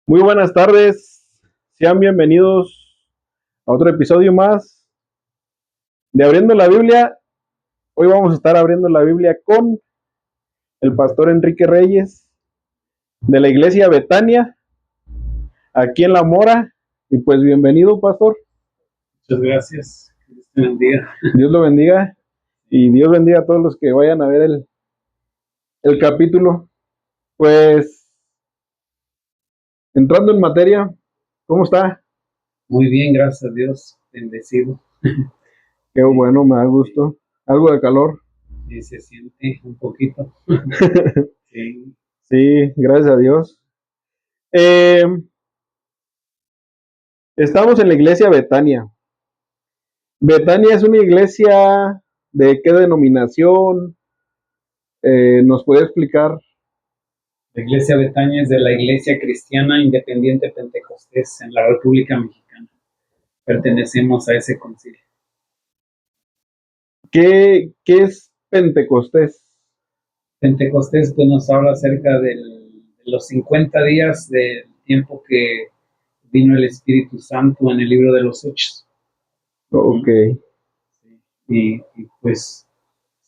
Muy buenas tardes, sean bienvenidos a otro episodio más de Abriendo la Biblia. Hoy vamos a estar abriendo la Biblia con el pastor Enrique Reyes de la iglesia Betania, aquí en La Mora. Y pues bienvenido, pastor. Muchas gracias. Dios te bendiga. Dios lo bendiga y Dios bendiga a todos los que vayan a ver el capítulo. Pues entrando en materia, ¿cómo está? Muy bien, gracias a Dios. Bendecido. Qué bueno, me da gusto. Algo de calor. Y se siente un poquito. Sí. Sí, gracias a Dios. Estamos en la iglesia Betania. Betania es una iglesia de qué denominación, ¿nos puede explicar? La iglesia Betania es de la Iglesia Cristiana Independiente Pentecostés en la República Mexicana. Pertenecemos a ese concilio. ¿Qué es Pentecostés? Pentecostés pues, nos habla acerca de los 50 días del tiempo que vino el Espíritu Santo en el libro de los Hechos. Ok, Y pues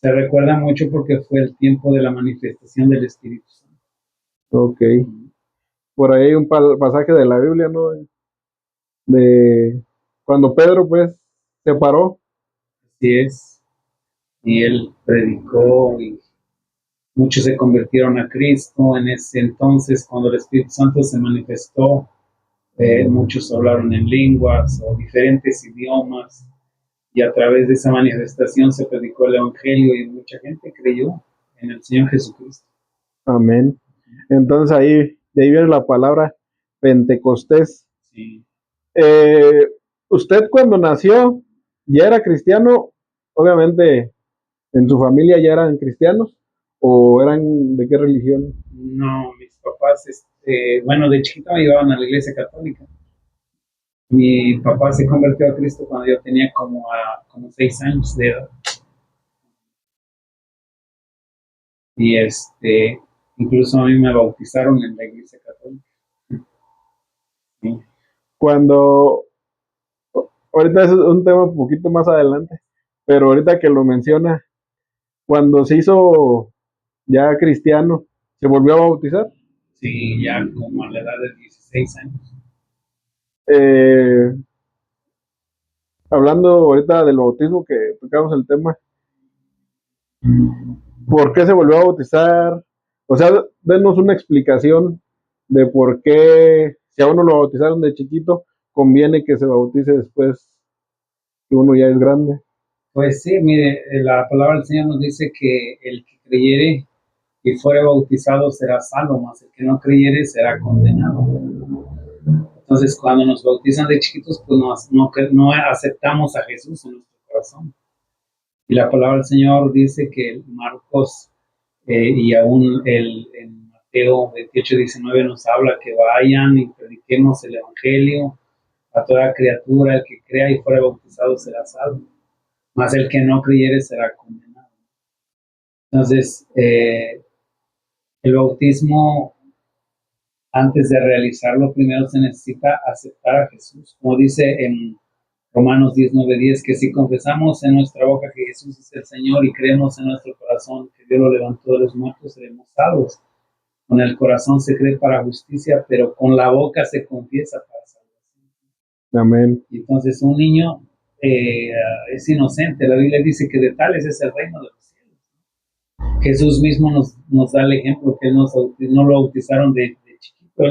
se recuerda mucho porque fue el tiempo de la manifestación del Espíritu Santo. ok. Por ahí hay un pasaje de la Biblia, ¿no? De cuando Pedro, pues, se paró. Así es. Y él predicó y muchos se convirtieron a Cristo. En ese entonces, cuando el Espíritu Santo se manifestó, muchos hablaron en lenguas o diferentes idiomas. Y a través de esa manifestación se predicó el Evangelio y mucha gente creyó en el Señor Jesucristo. Amén. Entonces de ahí viene la palabra Pentecostés. Sí. Eh, ¿Usted cuando nació ya era cristiano? Obviamente, ¿en su familia ya eran cristianos? ¿O eran de qué religión? No, mis papás, bueno, de chiquito me llevaban a la iglesia católica. Mi papá se convirtió a Cristo cuando yo tenía como 6 años de edad. Y incluso a mí me bautizaron en la iglesia católica. Sí. Cuando, ahorita es un tema un poquito más adelante, pero ahorita que lo menciona, cuando se hizo ya cristiano, ¿se volvió a bautizar? Sí, ya como a la edad de 16 años. Eh, Hablando ahorita del bautismo, que tocamos el tema, ¿por qué se volvió a bautizar? O sea, denos una explicación de por qué, si a uno lo bautizaron de chiquito, conviene que se bautice después que uno ya es grande. Pues sí, mire, la palabra del Señor nos dice que el que creyere y fuere bautizado será salvo, mas el que no creyere será condenado. Entonces, cuando nos bautizan de chiquitos, pues no aceptamos a Jesús en nuestro corazón. Y la palabra del Señor dice que Marcos y aún en Mateo 28:19 nos habla que vayan y prediquemos el Evangelio a toda criatura, el que crea y fuera bautizado será salvo, mas el que no creyere será condenado. Entonces, el bautismo, antes de realizarlo, primero se necesita aceptar a Jesús, como dice en Romanos 19:10, que si confesamos en nuestra boca que Jesús es el Señor y creemos en nuestro corazón que Dios lo levantó de los muertos, seremos salvos. Con el corazón se cree para justicia, pero con la boca se confiesa para salvación. Amén. Y entonces un niño es inocente. La Biblia dice que de tales es el reino de los cielos. Jesús mismo nos da el ejemplo que no lo bautizaron de chiquito.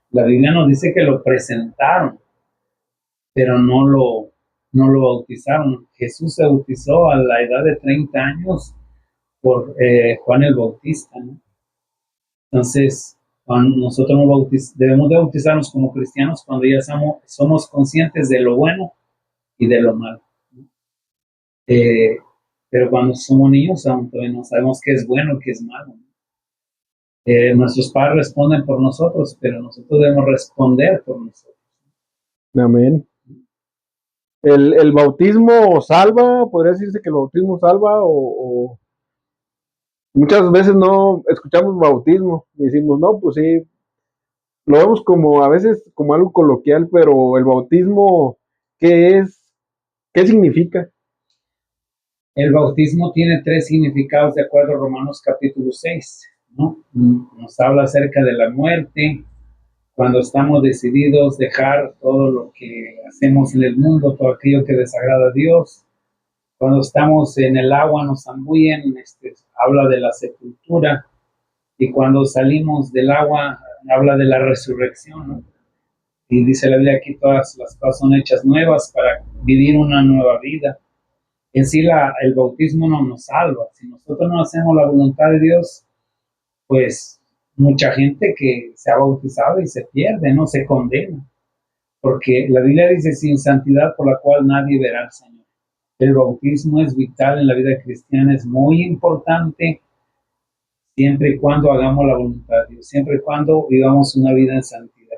La Biblia nos dice que lo presentaron, pero no lo bautizaron. Jesús se bautizó a la edad de 30 años por Juan el Bautista, ¿no? Entonces, cuando nosotros debemos de bautizarnos como cristianos cuando ya somos conscientes de lo bueno y de lo malo, ¿no? Pero cuando somos niños aún todavía no sabemos qué es bueno y qué es malo, ¿no? Nuestros padres responden por nosotros, pero nosotros debemos responder por nosotros. Amén. ¿El bautismo salva? ¿Podría decirse que el bautismo salva? O muchas veces no escuchamos bautismo y decimos, no, pues sí, lo vemos como a veces como algo coloquial, pero el bautismo, ¿qué es? ¿Qué significa? El bautismo tiene tres significados de acuerdo a Romanos capítulo 6, ¿no? Nos habla acerca de la muerte, cuando estamos decididos dejar todo lo que hacemos en el mundo, todo aquello que desagrada a Dios. Cuando estamos en el agua nos zambullen, habla de la sepultura. Y cuando salimos del agua, habla de la resurrección, ¿no? Y dice la Biblia aquí, todas las cosas son hechas nuevas para vivir una nueva vida. En sí, el bautismo no nos salva. Si nosotros no hacemos la voluntad de Dios, pues mucha gente que se ha bautizado y se pierde, no se condena. Porque la Biblia dice, sin santidad por la cual nadie verá al Señor. El bautismo es vital en la vida cristiana, es muy importante siempre y cuando hagamos la voluntad de Dios, siempre y cuando vivamos una vida en santidad.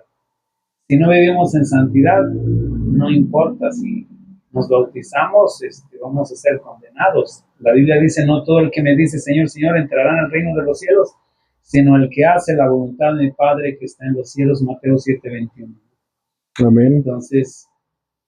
Si no vivimos en santidad, no importa si nos bautizamos, vamos a ser condenados. La Biblia dice, no todo el que me dice Señor, Señor, entrará en el reino de los cielos, sino el que hace la voluntad de mi Padre que está en los cielos, Mateo 7:21. Amén. Entonces,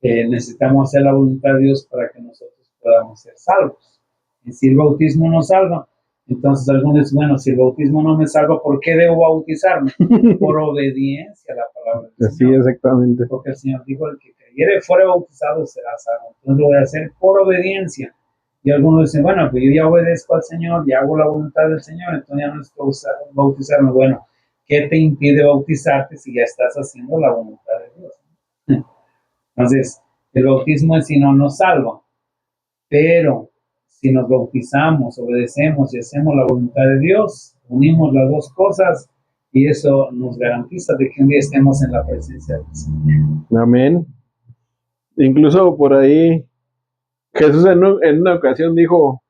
necesitamos hacer la voluntad de Dios para que nosotros podamos ser salvos. Y si el bautismo nos salva, entonces algunos dicen, bueno, si el bautismo no me salva, ¿por qué debo bautizarme? Por obediencia a la palabra del Así, Señor. exactamente. Porque el Señor dijo, el que creyere fuere bautizado será salvo. Entonces lo voy a hacer por obediencia. Y algunos dicen, bueno, pues yo ya obedezco al Señor, ya hago la voluntad del Señor, entonces ya no necesito bautizarme. Bueno, ¿qué te impide bautizarte si ya estás haciendo la voluntad de Dios? Entonces, el bautismo en sí no nos salva, pero si nos bautizamos, obedecemos y hacemos la voluntad de Dios, unimos las dos cosas y eso nos garantiza de que un día estemos en la presencia del Señor. Amén. Incluso por ahí Jesús en una ocasión dijo,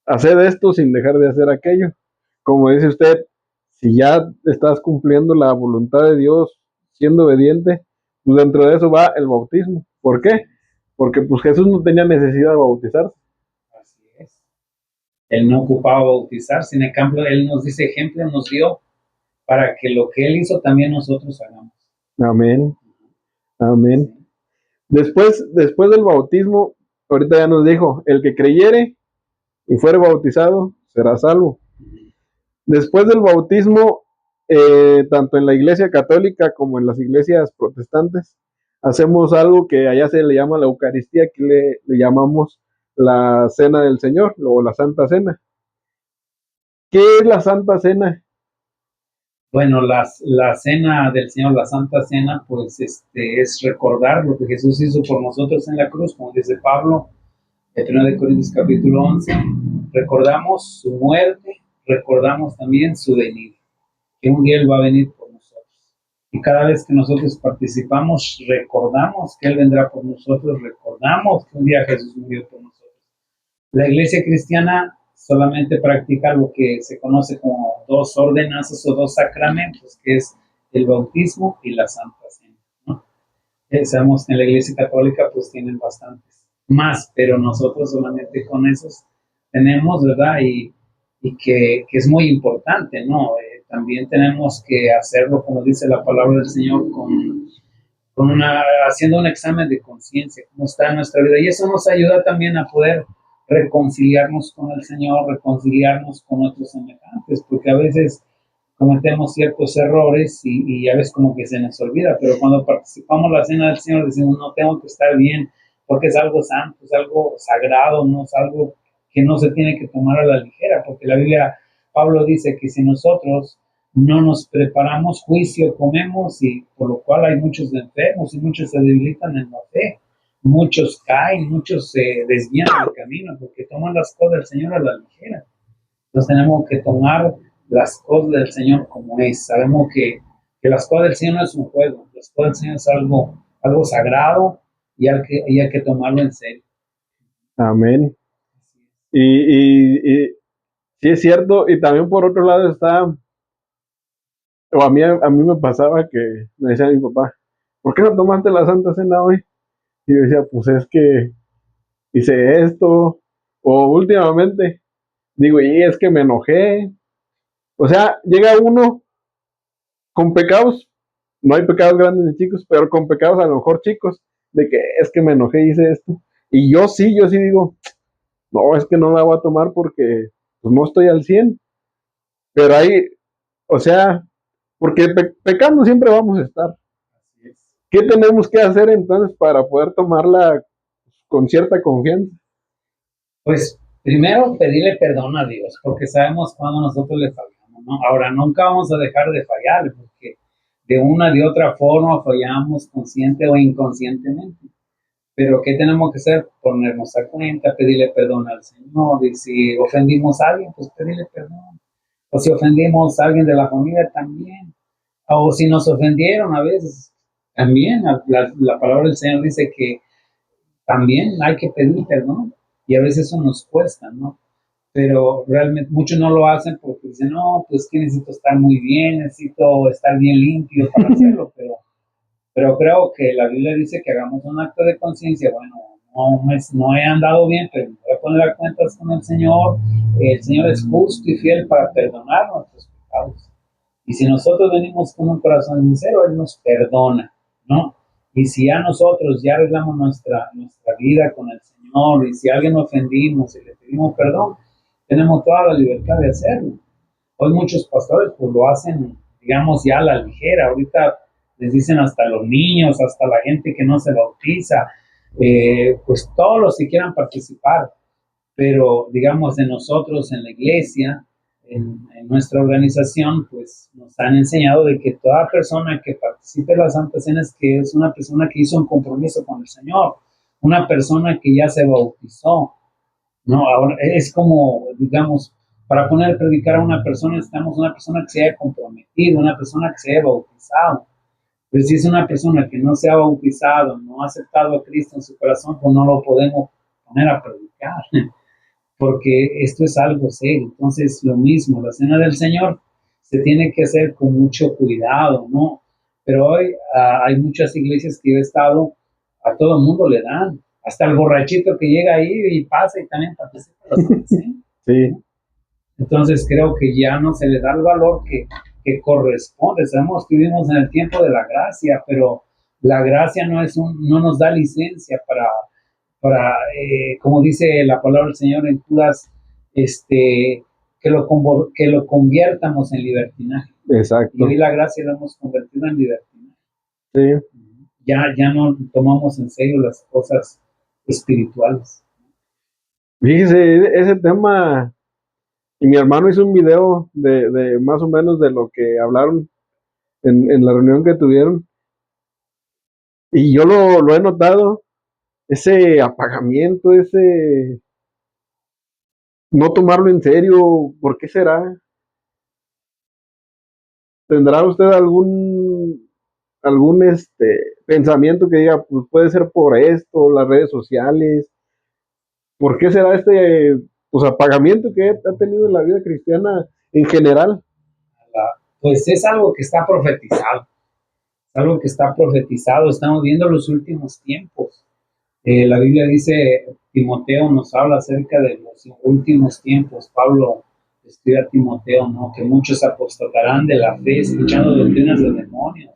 haced esto sin dejar de hacer aquello. Como dice usted, si ya estás cumpliendo la voluntad de Dios, siendo obediente, pues dentro de eso va el bautismo. ¿Por qué? Porque pues Jesús no tenía necesidad de bautizarse. Así es. Él no ocupaba bautizar, sin ejemplo, Él nos dice ejemplo, nos dio para que lo que Él hizo también nosotros hagamos. Amén. Amén. Sí. Después del bautismo, ahorita ya nos dijo, el que creyere y fuere bautizado será salvo. Después del bautismo, tanto en la iglesia católica como en las iglesias protestantes, hacemos algo que allá se le llama la Eucaristía, aquí le llamamos la Cena del Señor o la Santa Cena. ¿Qué es la Santa Cena? Bueno, la cena del Señor, la Santa Cena, pues es recordar lo que Jesús hizo por nosotros en la cruz, como dice Pablo, en 1 Corintios capítulo 11. Recordamos su muerte, recordamos también su venida, que un día Él va a venir por nosotros. Y cada vez que nosotros participamos, recordamos que Él vendrá por nosotros, recordamos que un día Jesús murió por nosotros. La iglesia cristiana solamente practica lo que se conoce como dos ordenanzas o dos sacramentos, que es el bautismo y la Santa Cena, ¿no? Sabemos que en la iglesia católica pues tienen bastantes más, pero nosotros solamente con esos tenemos, ¿verdad? Y que es muy importante, ¿no? También tenemos que hacerlo, como dice la palabra del Señor, haciendo un examen de conciencia, cómo está en nuestra vida. Y eso nos ayuda también a poder reconciliarnos con el Señor, reconciliarnos con otros semejantes, porque a veces cometemos ciertos errores y a veces como que se nos olvida, pero cuando participamos en la cena del Señor decimos, no, tengo que estar bien, porque es algo santo, es algo sagrado, no es algo que no se tiene que tomar a la ligera, porque la Biblia, Pablo dice que si nosotros no nos preparamos, juicio comemos, y por lo cual hay muchos enfermos y muchos se debilitan en la fe, muchos caen, muchos se desvían del camino porque toman las cosas del Señor a la ligera. Entonces tenemos que tomar las cosas del Señor como es. Sabemos que las cosas del Señor no es un juego, las cosas del Señor es algo sagrado y hay que tomarlo en serio. Amén. Y sí es cierto, y también por otro lado está, o a mí me pasaba que me decía mi papá, ¿por qué no tomaste la Santa Cena hoy? Y yo decía, pues es que hice esto, o últimamente, digo, y es que me enojé. O sea, llega uno con pecados no hay pecados grandes ni chicos, pero con pecados a lo mejor chicos, de que es que me enojé y hice esto. Y yo sí digo, no, es que no la voy a tomar porque pues, no estoy al 100. Pero ahí, o sea, porque pecando siempre vamos a estar. Así es. ¿Qué tenemos que hacer entonces para poder tomarla con cierta confianza? Pues primero pedirle perdón a Dios, porque sabemos cuando nosotros le fallamos, ¿no? Ahora, nunca vamos a dejar de fallar, porque de una de otra forma fallamos consciente o inconscientemente. Pero ¿qué tenemos que hacer? Ponernos a cuenta, pedirle perdón al Señor. Y si ofendimos a alguien, pues pedirle perdón. O si ofendimos a alguien de la familia, también. O si nos ofendieron a veces, también. La palabra del Señor dice que también hay que pedir perdón. Y a veces eso nos cuesta, ¿no? Pero realmente muchos no lo hacen porque dicen, no, pues que necesito estar muy bien, necesito estar bien limpio para hacerlo, pero creo que la Biblia dice que hagamos un acto de conciencia. Bueno, no he andado bien, pero me voy a poner a cuentas con el Señor. El Señor es justo y fiel para perdonar nuestros pecados. Y si nosotros venimos con un corazón sincero, Él nos perdona, ¿no? Y si a nosotros ya arreglamos nuestra vida con el Señor, y si a alguien ofendimos y le pedimos perdón, tenemos toda la libertad de hacerlo. Hoy muchos pastores pues lo hacen, digamos, ya a la ligera. Ahorita les dicen hasta los niños, hasta la gente que no se bautiza, pues todos los que quieran participar. Pero, digamos, de nosotros en la iglesia, en nuestra organización, pues nos han enseñado de que toda persona que participe en las Santa Cena es que es una persona que hizo un compromiso con el Señor, una persona que ya se bautizó, ¿no? Ahora es como, digamos, para poner a predicar a una persona, necesitamos una persona que se haya comprometido, una persona que se haya bautizado. Pues si es una persona que no se ha bautizado, no ha aceptado a Cristo en su corazón, pues no lo podemos poner a predicar, porque esto es algo serio. Entonces, lo mismo, la cena del Señor se tiene que hacer con mucho cuidado, ¿no? Pero hoy hay muchas iglesias que yo he estado, a todo el mundo le dan, hasta el borrachito que llega ahí y pasa y también participa de la Santa Cena. Sí. Entonces creo que ya no se le da el valor que corresponde. Sabemos que vivimos en el tiempo de la gracia, pero la gracia no nos da licencia para como dice la palabra del Señor en Judas, que lo conviertamos en libertinaje. Exacto. Y hoy la gracia la hemos convertido en libertinaje. Sí. Ya no tomamos en serio las cosas espirituales. Fíjese, ese tema, y mi hermano hizo un video de más o menos de lo que hablaron en la reunión que tuvieron, y yo lo he notado, ese apagamiento, ese no tomarlo en serio. ¿Por qué será? ¿Tendrá usted algún pensamiento que diga, pues puede ser por esto, las redes sociales? ¿Por qué será pues, apagamiento que ha tenido en la vida cristiana en general? Pues es algo que está profetizado, algo que está profetizado. Estamos viendo los últimos tiempos. La Biblia dice, Timoteo nos habla acerca de los últimos tiempos. Pablo escribe a Timoteo, ¿no? Que muchos apostatarán de la fe escuchando doctrinas de demonios.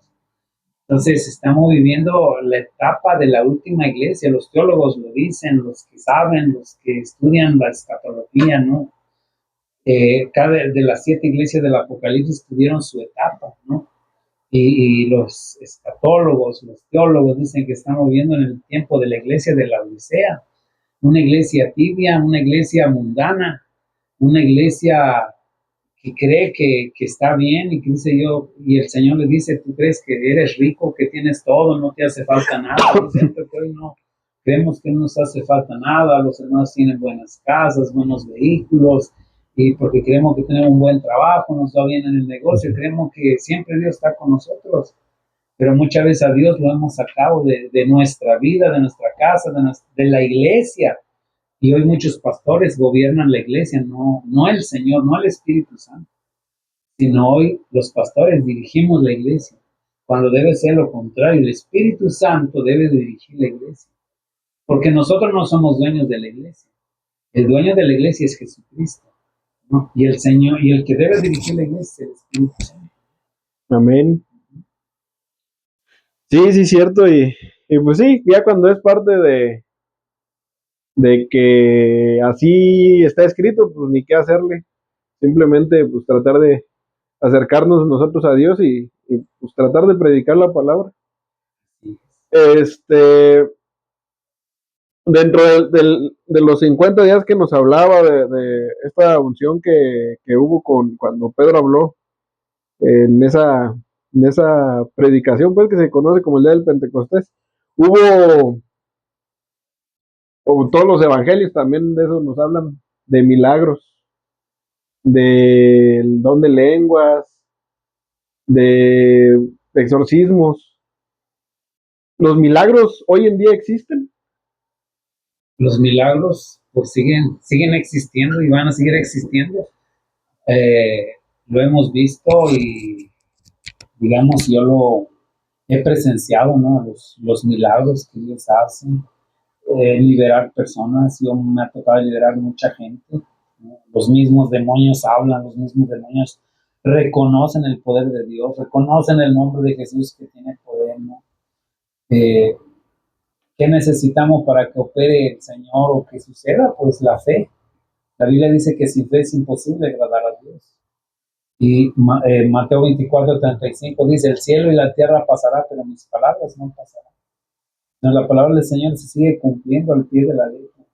Entonces estamos viviendo la etapa de la última iglesia. Los teólogos lo dicen, los que saben, los que estudian la escatología, ¿no? Cada de las 7 iglesias del Apocalipsis tuvieron su etapa, ¿no? Y los escatólogos, los teólogos dicen que estamos viviendo en el tiempo de la iglesia de la Odisea, una iglesia tibia, una iglesia mundana, una iglesia que cree que está bien y que dice yo, y el Señor le dice, tú crees que eres rico, que tienes todo, no te hace falta nada. Siempre que hoy no creemos que no nos hace falta nada, los hermanos tienen buenas casas, buenos vehículos, y porque creemos que tenemos un buen trabajo, nos va bien en el negocio, creemos que siempre Dios está con nosotros, pero muchas veces a Dios lo hemos sacado de nuestra vida, de nuestra casa, de la iglesia. Y hoy muchos pastores gobiernan la iglesia, no el Señor, no el Espíritu Santo, sino hoy los pastores dirigimos la iglesia, cuando debe ser lo contrario, el Espíritu Santo debe dirigir la iglesia, porque nosotros no somos dueños de la iglesia, el dueño de la iglesia es Jesucristo, ¿no? Y el Señor, y el que debe dirigir la iglesia es el Espíritu Santo. Amén. Sí, sí, cierto. Y pues sí, ya cuando es parte de que así está escrito, pues ni qué hacerle. Simplemente pues tratar de acercarnos nosotros a Dios y pues tratar de predicar la palabra. Este, dentro de los 50 días que nos hablaba de esta unción que hubo cuando Pedro habló en esa predicación, pues que se conoce como el día del Pentecostés, hubo, o todos los evangelios también de eso nos hablan, de milagros, del don de lenguas, de exorcismos. ¿Los milagros hoy en día existen? Los milagros pues siguen existiendo y van a seguir existiendo. Eh, lo hemos visto y digamos yo lo he presenciado, ¿no? Los milagros que Dios hace, liberar personas, yo me ha tocado liberar mucha gente, ¿no? Los mismos demonios hablan, los mismos demonios reconocen el poder de Dios, reconocen el nombre de Jesús que tiene poder, ¿no? Eh, ¿Qué necesitamos para que opere el Señor o que suceda? Pues la fe. La Biblia dice que sin fe es imposible agradar a Dios. Y Mateo 24:35 dice, el cielo y la tierra pasará, pero mis palabras no pasarán. No, la palabra del Señor se sigue cumpliendo al pie de la letra.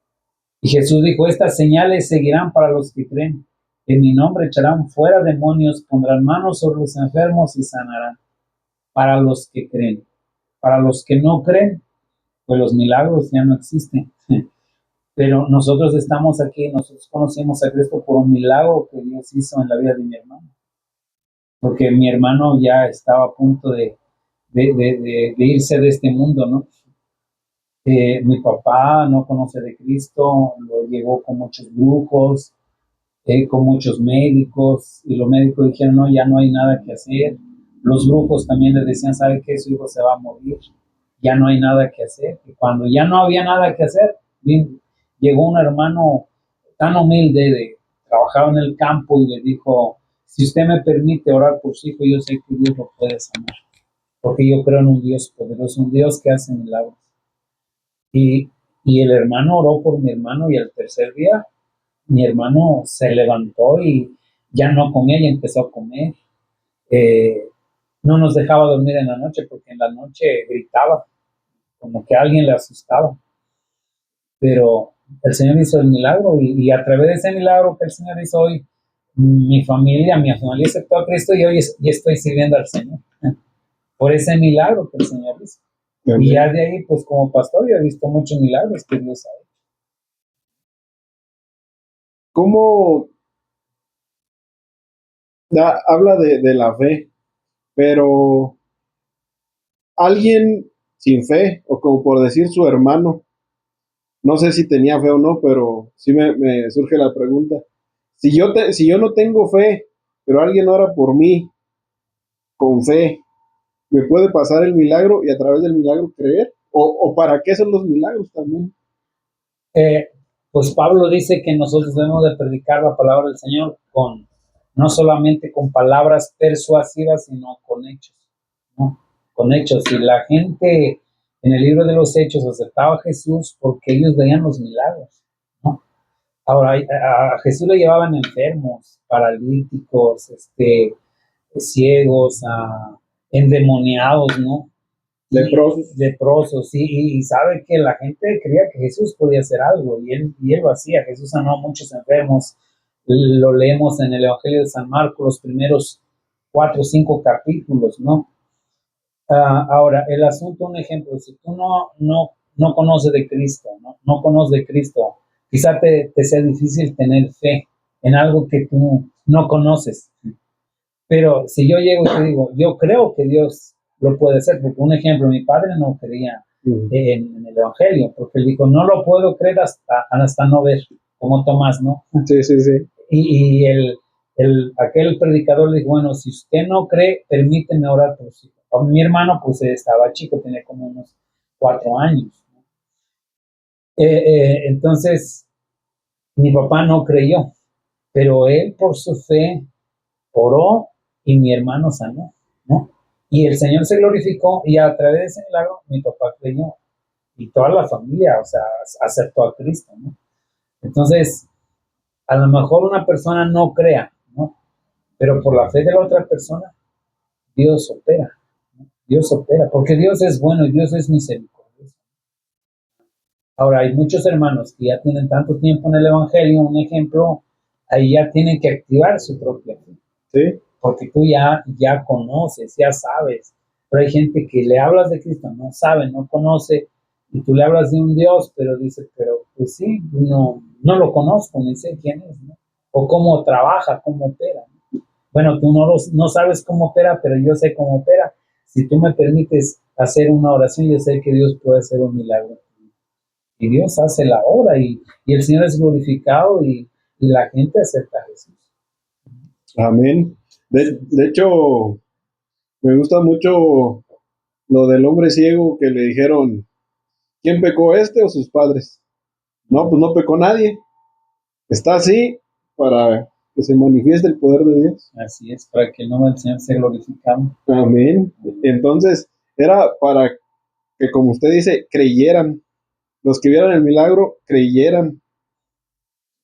Y Jesús dijo, estas señales seguirán para los que creen. En mi nombre echarán fuera demonios, pondrán manos sobre los enfermos y sanarán. Para los que creen. Para los que no creen, pues los milagros ya no existen. Pero nosotros estamos aquí, nosotros conocimos a Cristo por un milagro que Dios hizo en la vida de mi hermano. Porque mi hermano ya estaba a punto de irse de este mundo, ¿no? Mi papá no conoce de Cristo, lo llevó con muchos brujos, con muchos médicos, y los médicos dijeron, no, ya no hay nada que hacer. Los brujos también le decían, ¿sabe qué? Su hijo se va a morir, ya no hay nada que hacer. Y cuando ya no había nada que hacer, llegó un hermano tan humilde, trabajaba en el campo, y le dijo, si usted me permite orar por su hijo, yo sé que Dios lo puede sanar, porque yo creo en un Dios poderoso, un Dios que hace milagros. Y, y el hermano oró por mi hermano, y al tercer día mi hermano se levantó y ya no comía y empezó a comer. Eh, no nos dejaba dormir en la noche porque en la noche gritaba, como que alguien le asustaba. Pero el Señor hizo el milagro, y a través de ese milagro que el Señor hizo hoy, mi familia aceptó a Cristo, y hoy y estoy sirviendo al Señor. Por ese milagro que el Señor hizo. Y ya de ahí, pues como pastor, yo he visto muchos milagros que Dios ha hecho. ¿Cómo habla de la fe? Pero alguien sin fe, o como por decir su hermano, no sé si tenía fe o no, pero sí me surge la pregunta. Si yo no tengo fe, pero alguien ora por mí con fe, ¿me puede pasar el milagro y a través del milagro creer? ¿O para qué son los milagros también? Eh, pues Pablo dice que nosotros debemos de predicar la palabra del Señor no solamente con palabras persuasivas, sino con hechos, ¿no? Con hechos. Y la gente en el libro de los Hechos aceptaba a Jesús porque ellos veían los milagros, ¿no? Ahora, a Jesús le llevaban enfermos, paralíticos, ciegos, endemoniados, ¿no? Leprosos. Leprosos, sí, y sabe que la gente creía que Jesús podía hacer algo, y él lo hacía. Jesús sanó a muchos enfermos, lo leemos en el Evangelio de San Marcos, los primeros 4 o 5 capítulos, ¿no? Ahora, el asunto, un ejemplo, si tú no conoces de Cristo, no conoces de Cristo, quizá te sea difícil tener fe en algo que tú no conoces. Pero si yo llego y te digo, yo creo que Dios lo puede hacer, porque un ejemplo, mi padre no creía en el Evangelio, porque él dijo, no lo puedo creer hasta no ver, como Tomás, ¿no? Sí, sí, sí. Y aquel predicador le dijo, bueno, si usted no cree, permíteme orar por su hijo. Mi hermano, pues estaba chico, tenía como unos 4 años, ¿no? Entonces, mi papá no creyó, pero él por su fe oró, y mi hermano sanó, ¿no? Y el Señor se glorificó y a través de ese milagro mi papá creyó y toda la familia, o sea, aceptó a Cristo, ¿no? Entonces, a lo mejor una persona no crea, ¿no? Pero por la fe de la otra persona, Dios opera, ¿no? Dios opera, porque Dios es bueno y Dios es misericordioso. Ahora, hay muchos hermanos que ya tienen tanto tiempo en el Evangelio, un ejemplo, ahí ya tienen que activar su propia fe. Sí. Porque tú ya conoces, ya sabes. Pero hay gente que le hablas de Cristo, no sabe, no conoce, y tú le hablas de un Dios, pero dice, pero pues sí, no lo conozco, ni sé quién es, ¿no? O cómo trabaja, cómo opera. Bueno, tú no sabes cómo opera, pero yo sé cómo opera. Si tú me permites hacer una oración, yo sé que Dios puede hacer un milagro. Y Dios hace la obra y el Señor es glorificado y la gente acepta a Jesús. Amén. De hecho, me gusta mucho lo del hombre ciego que le dijeron, ¿quién pecó, este o sus padres? No, pues no pecó nadie. Está así para que se manifieste el poder de Dios. Así es, para que el nombre del Señor sea glorificado. Amén. Entonces, era para que, como usted dice, creyeran. Los que vieran el milagro, creyeran.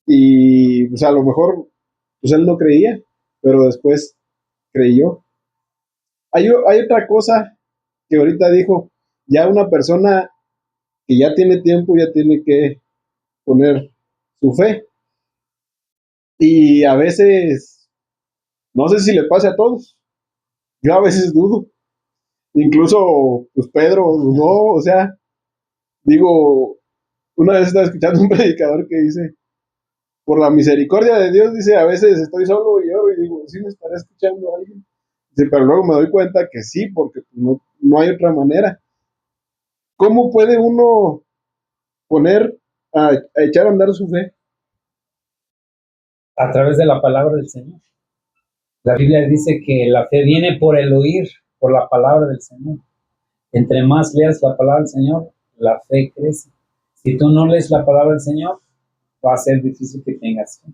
Y, pues a lo mejor, pues él no creía, pero después creyó. Hay otra cosa que ahorita dijo, ya una persona que ya tiene tiempo, ya tiene que poner su fe. Y a veces, no sé si le pase a todos, yo a veces dudo. Incluso, pues Pedro dudó, o sea, digo, una vez estaba escuchando un predicador que dice, por la misericordia de Dios, dice, a veces estoy solo y lloro y digo, sí me estará escuchando alguien. Dice, pero luego me doy cuenta que sí, porque no hay otra manera. ¿Cómo puede uno poner a echar a andar su fe? A través de la palabra del Señor. La Biblia dice que la fe viene por el oír, por la palabra del Señor. Entre más leas la palabra del Señor, la fe crece. Si tú no lees la palabra del Señor, va a ser difícil que tengas fe.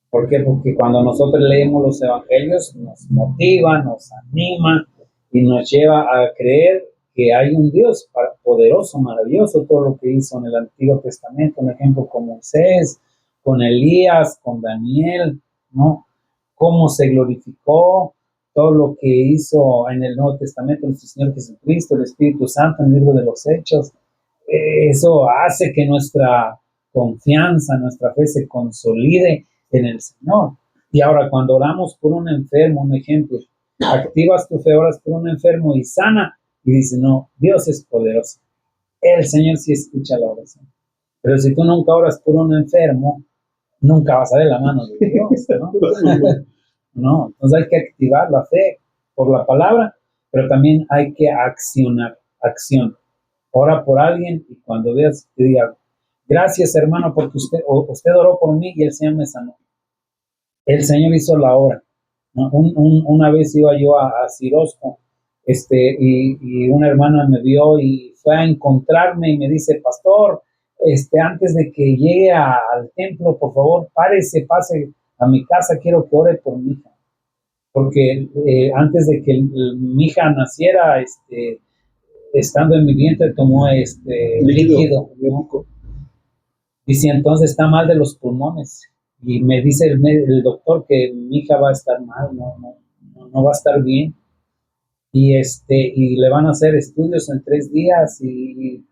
¿Por qué? Porque cuando nosotros leemos los evangelios, nos motiva, nos anima y nos lleva a creer que hay un Dios poderoso, maravilloso, todo lo que hizo en el Antiguo Testamento, un ejemplo con Moisés, con Elías, con Daniel, ¿no? Cómo se glorificó, todo lo que hizo en el Nuevo Testamento nuestro Señor Jesucristo, el Espíritu Santo en el libro de los Hechos. Eso hace que nuestra confianza, nuestra fe se consolide en el Señor. Y ahora cuando oramos por un enfermo, un ejemplo, activas tu fe, oras por un enfermo y sana, y dices, no, Dios es poderoso. El Señor sí escucha la oración. Pero si tú nunca oras por un enfermo, nunca vas a ver la mano de Dios, ¿no? No, entonces hay que activar la fe por la palabra, pero también hay que accionar, acción. Ora por alguien y cuando veas, te diga, gracias hermano, porque usted oró por mí y el Señor me sanó. El Señor hizo la obra, ¿no? Una vez iba yo a Cirosco, y una hermana me vio y fue a encontrarme y me dice, pastor, antes de que llegue al templo, por favor, párese, pase a mi casa, quiero que ore por mi hija. Porque antes de que mi hija naciera, estando en mi vientre, tomó líquido, ¿no? Y si entonces está mal de los pulmones. Y me dice el doctor que mi hija va a estar mal, no va a estar bien. Y le van a hacer estudios en 3 días y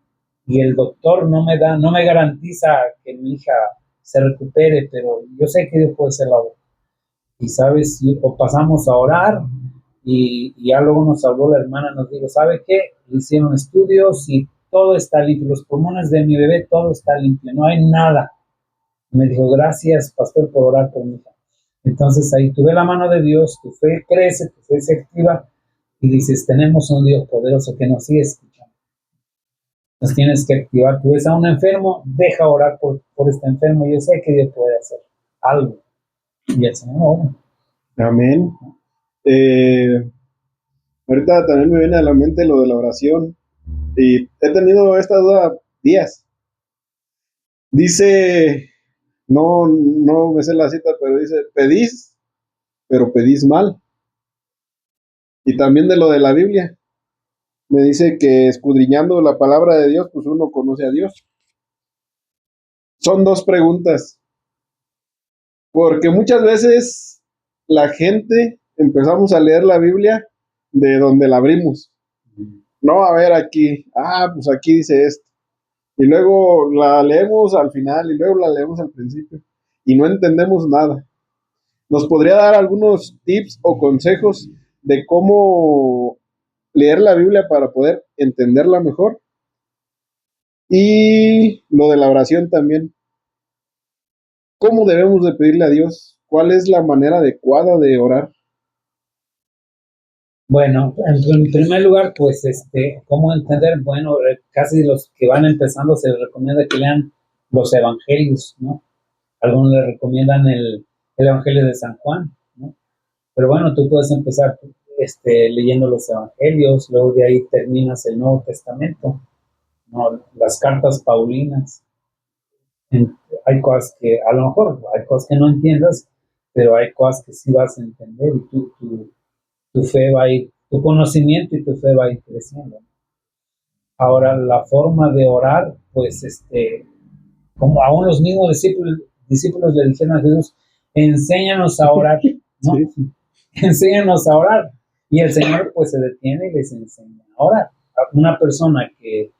el doctor no me garantiza que mi hija se recupere, pero yo sé que Dios puede hacer la obra. Y sabes, o pasamos a orar y ya luego nos habló la hermana, nos dijo, ¿sabe qué? Le hicieron estudios y todo está limpio, los pulmones de mi bebé, todo está limpio, no hay nada. Me dijo, gracias, pastor, por orar por mi hija. Entonces ahí tuve la mano de Dios, tu fe crece, tu fe se activa y dices, tenemos un Dios poderoso que nos sigue escuchando. Entonces tienes que activar, tú ves a un enfermo, deja orar por este enfermo, yo sé que Dios puede hacer algo. Y el Señor obra. Amén. Ahorita también me viene a la mente lo de la oración y he tenido esta duda días. Dice, no me sé la cita, pero dice, pedís, pero pedís mal. Y también de lo de la Biblia. Me dice que escudriñando la palabra de Dios, pues uno conoce a Dios. Son dos preguntas, porque muchas veces la gente empezamos a leer la Biblia de donde la abrimos. No, a ver aquí, pues aquí dice esto. Y luego la leemos al final y luego la leemos al principio. Y no entendemos nada. ¿Nos podría dar algunos tips o consejos de cómo leer la Biblia para poder entenderla mejor? Y lo de la oración también. ¿Cómo debemos de pedirle a Dios? ¿Cuál es la manera adecuada de orar? Bueno, en primer lugar, pues, ¿cómo entender? Bueno, casi los que van empezando se les recomienda que lean los evangelios, ¿no? Algunos les recomiendan el Evangelio de San Juan, ¿no? Pero bueno, tú puedes empezar, leyendo los evangelios, luego de ahí terminas el Nuevo Testamento, ¿no? Las cartas paulinas. En- Hay cosas que, a lo mejor, hay cosas que no entiendas, pero hay cosas que sí vas a entender y tu fe va a ir, tu conocimiento y tu fe va a ir creciendo. Ahora, la forma de orar, pues, como aún los mismos discípulos le dijeron a Jesús, enséñanos a orar, ¿no? Sí. Enséñanos a orar. Y el Señor, pues, se detiene y les enseña a orar. Una persona que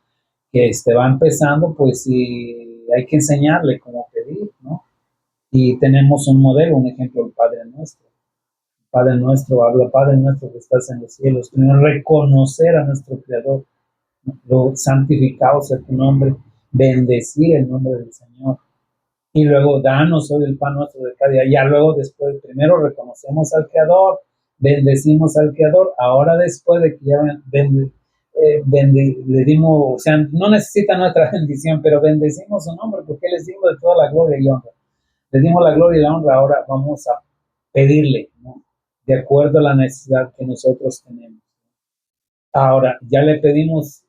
va empezando, pues, sí, hay que enseñarle cómo pedir, ¿no? Y tenemos un modelo, un ejemplo, el Padre Nuestro. Padre nuestro, habla Padre nuestro que estás en los cielos. Tenemos que reconocer a nuestro Creador, lo santificado sea tu nombre, bendecir el nombre del Señor. Y luego danos hoy el pan nuestro de cada día. Ya luego después, primero reconocemos al Creador, bendecimos al Creador. Ahora después de que ya le dimos, o sea, no necesita nuestra bendición, pero bendecimos su nombre porque Él es digno de toda la gloria y honra. Le dimos la gloria y la honra, ahora vamos a pedirle, ¿no? De acuerdo a la necesidad que nosotros tenemos. Ahora, ya le pedimos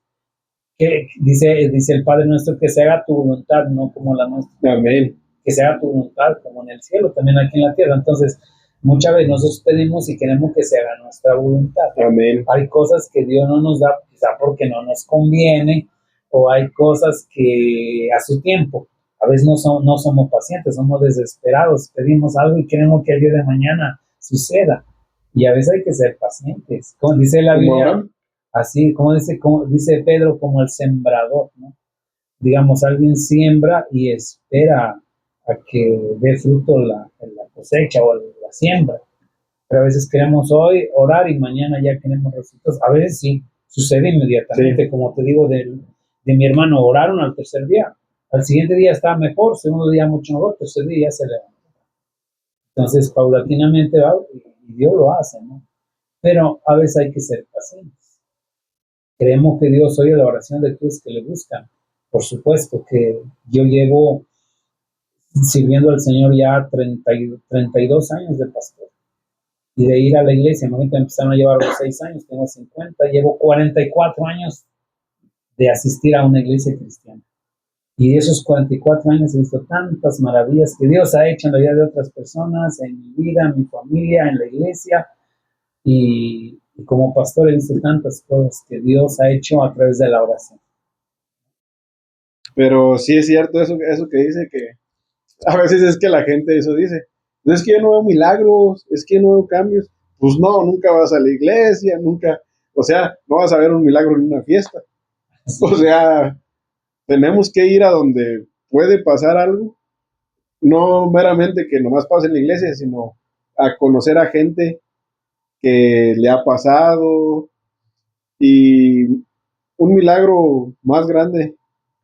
que, dice el Padre nuestro, que se haga tu voluntad, no como la nuestra. Amén. Que se haga tu voluntad, como en el cielo, también aquí en la tierra. Entonces, muchas veces nosotros pedimos y queremos que se haga nuestra voluntad. Amén. Hay cosas que Dios no nos da, quizá porque no nos conviene, o hay cosas que a su tiempo. A veces no somos pacientes, somos desesperados, pedimos algo y queremos que el día de mañana suceda. Y a veces hay que ser pacientes. Como dice la Biblia, así, como dice Pedro, como el sembrador, ¿no? Digamos, alguien siembra y espera a que dé fruto la cosecha o la siembra. Pero a veces queremos hoy orar y mañana ya queremos resultados. A veces sí, sucede inmediatamente, sí. Como te digo, de mi hermano, oraron al tercer día. Al siguiente día estaba mejor, segundo día mucho mejor, tercer día ya se levantó. Entonces, paulatinamente va y Dios lo hace, ¿no? Pero a veces hay que ser pacientes. Creemos que Dios oye la oración de aquellos que le buscan. Por supuesto que yo llevo sirviendo al Señor ya 32 años de pastor. Y de ir a la iglesia, imagínate, empezaron a llevar los 6 años, tengo 50, llevo 44 años de asistir a una iglesia cristiana. Y de esos 44 años he visto tantas maravillas que Dios ha hecho en la vida de otras personas, en mi vida, en mi familia, en la iglesia. Y como pastor he visto tantas cosas que Dios ha hecho a través de la oración. Pero sí es cierto eso que dice, que a veces es que la gente eso dice. Es que yo no veo milagros, es que yo no veo cambios. Pues no, nunca vas a la iglesia, nunca, o sea, no vas a ver un milagro en una fiesta. Sí. O sea, tenemos que ir a donde puede pasar algo, no meramente que nomás pase en la iglesia, sino a conocer a gente que le ha pasado. Y un milagro más grande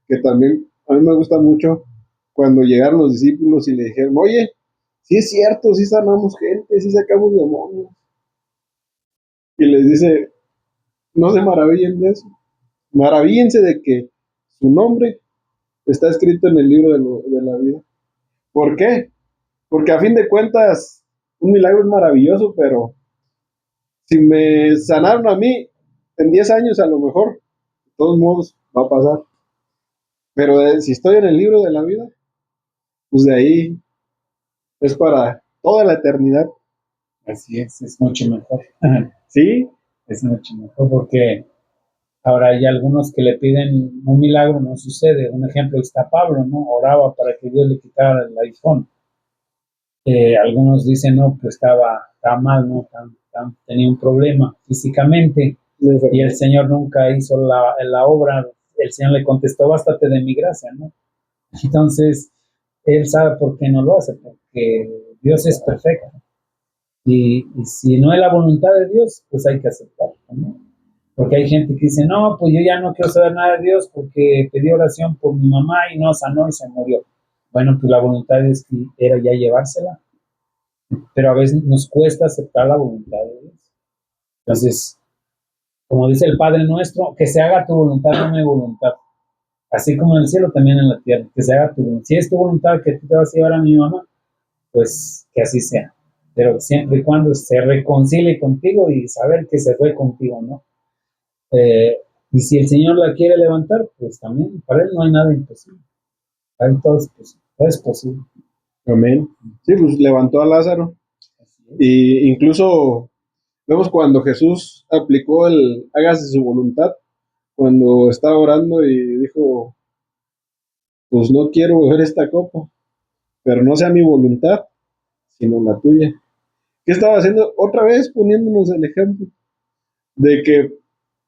que también a mí me gusta mucho, cuando llegaron los discípulos y le dijeron, oye, sí es cierto, sí sanamos gente, sí sacamos demonios. Y les dice, no se maravillen de eso, maravíllense de que su nombre está escrito en el libro de la vida. ¿Por qué? Porque a fin de cuentas, un milagro es maravilloso, pero si me sanaron a mí, en 10 años a lo mejor, de todos modos va a pasar. Pero si estoy en el libro de la vida, pues de ahí es para toda la eternidad. Así es mucho mejor. Sí, Es mucho mejor porque ahora hay algunos que le piden un milagro, no sucede. Un ejemplo está Pablo, ¿no? Oraba para que Dios le quitara el iPhone. Algunos dicen, no, pues estaba mal, ¿no? Tenía un problema físicamente y el Señor nunca hizo la obra. El Señor le contestó, bástate de mi gracia, ¿no? Entonces, Él sabe por qué no lo hace, porque Dios es perfecto. Y si no es la voluntad de Dios, pues hay que aceptarlo, ¿no? Porque hay gente que dice, no, pues yo ya no quiero saber nada de Dios porque pedí oración por mi mamá y no sanó y se murió. Bueno, pues la voluntad de Dios era ya llevársela, pero a veces nos cuesta aceptar la voluntad de Dios. Entonces, como dice el Padre nuestro, que se haga tu voluntad, no mi voluntad. Así como en el cielo, también en la tierra, que se haga tu voluntad. Si es tu voluntad que tú te vas a llevar a mi mamá, pues que así sea. Pero siempre y cuando se reconcilie contigo y saber que se fue contigo, ¿no? Y si el Señor la quiere levantar, pues también, para Él no hay nada imposible. Para Él todo es posible. Todo es posible. Amén. Sí, pues levantó a Lázaro. Y incluso vemos cuando Jesús aplicó el hágase su voluntad, cuando estaba orando y dijo, pues no quiero beber esta copa, pero no sea mi voluntad, sino la tuya. ¿Qué estaba haciendo? Otra vez poniéndonos el ejemplo de que,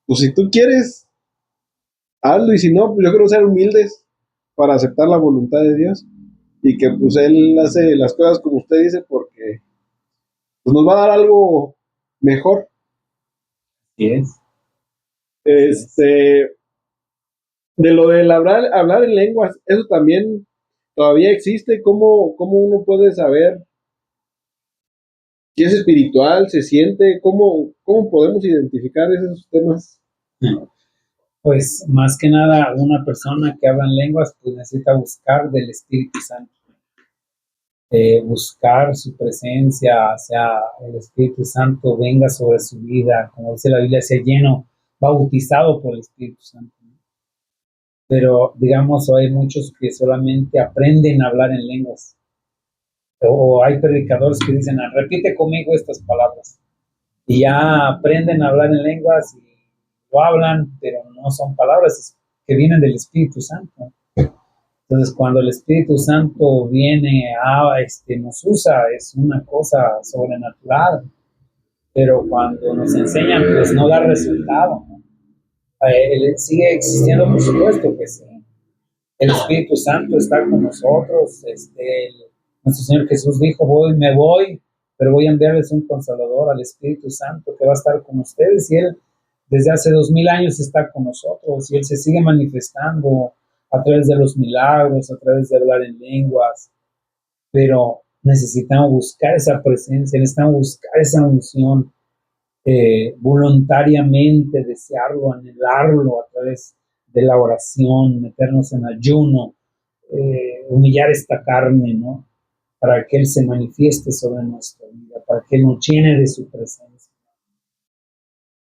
pues si tú quieres, hazlo, y si no, pues yo creo ser humildes para aceptar la voluntad de Dios, y que pues Él hace las cosas como usted dice, porque pues nos va a dar algo mejor. Así es. Este, de lo del hablar en lenguas, eso también todavía existe. ¿Cómo uno puede saber si es espiritual, se siente? ¿Cómo podemos identificar esos temas? Pues más que nada, una persona que habla en lenguas, pues necesita buscar del Espíritu Santo. Buscar su presencia, o sea, el Espíritu Santo venga sobre su vida, como dice la Biblia, sea lleno, bautizado por el Espíritu Santo. Pero digamos, hay muchos que solamente aprenden a hablar en lenguas. O hay predicadores que dicen, repite conmigo estas palabras. Y ya aprenden a hablar en lenguas y lo hablan, pero no son palabras que vienen del Espíritu Santo. Entonces, cuando el Espíritu Santo viene nos usa, es una cosa sobrenatural, pero cuando nos enseñan, pues no da resultado, ¿no? Sigue existiendo, por supuesto que sí. El Espíritu Santo está con nosotros. Nuestro Señor Jesús dijo, me voy, pero voy a enviarles un consolador, al Espíritu Santo, que va a estar con ustedes. Y Él desde hace 2000 años está con nosotros y Él se sigue manifestando a través de los milagros, a través de hablar en lenguas. Pero necesitamos buscar esa presencia, necesitamos buscar esa unción, voluntariamente desearlo, anhelarlo a través de la oración, meternos en ayuno, humillar esta carne, ¿no? Para que Él se manifieste sobre nuestra vida, para que Él nos llene de su presencia.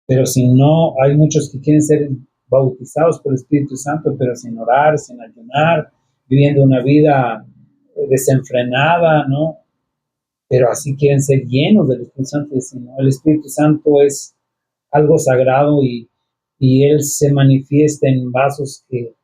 Pero si no, hay muchos que quieren ser bautizados por el Espíritu Santo, pero sin orar, sin ayunar, viviendo una vida desenfrenada, ¿no? Pero así quieren ser llenos del Espíritu Santo. ¿No? El Espíritu Santo es algo sagrado y Él se manifiesta en vasos que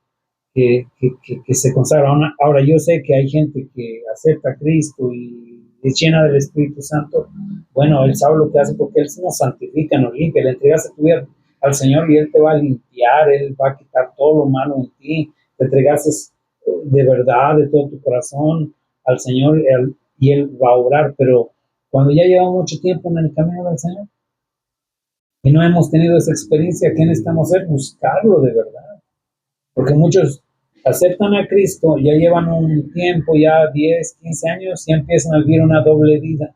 se consagran. Ahora, yo sé que hay gente que acepta a Cristo y es llena del Espíritu Santo. Bueno, Él sabe lo que hace porque Él nos santifica, nos limpia. Le entregaste tu vida al Señor y Él te va a limpiar, Él va a quitar todo lo malo en ti. Te entregaste de verdad, de todo tu corazón al Señor y Él va a orar. Pero cuando ya lleva mucho tiempo en el camino del Señor y no hemos tenido esa experiencia, ¿qué necesitamos hacer? Buscarlo de verdad. Porque muchos aceptan a Cristo, ya llevan un tiempo, ya 10, 15 años, y empiezan a vivir una doble vida.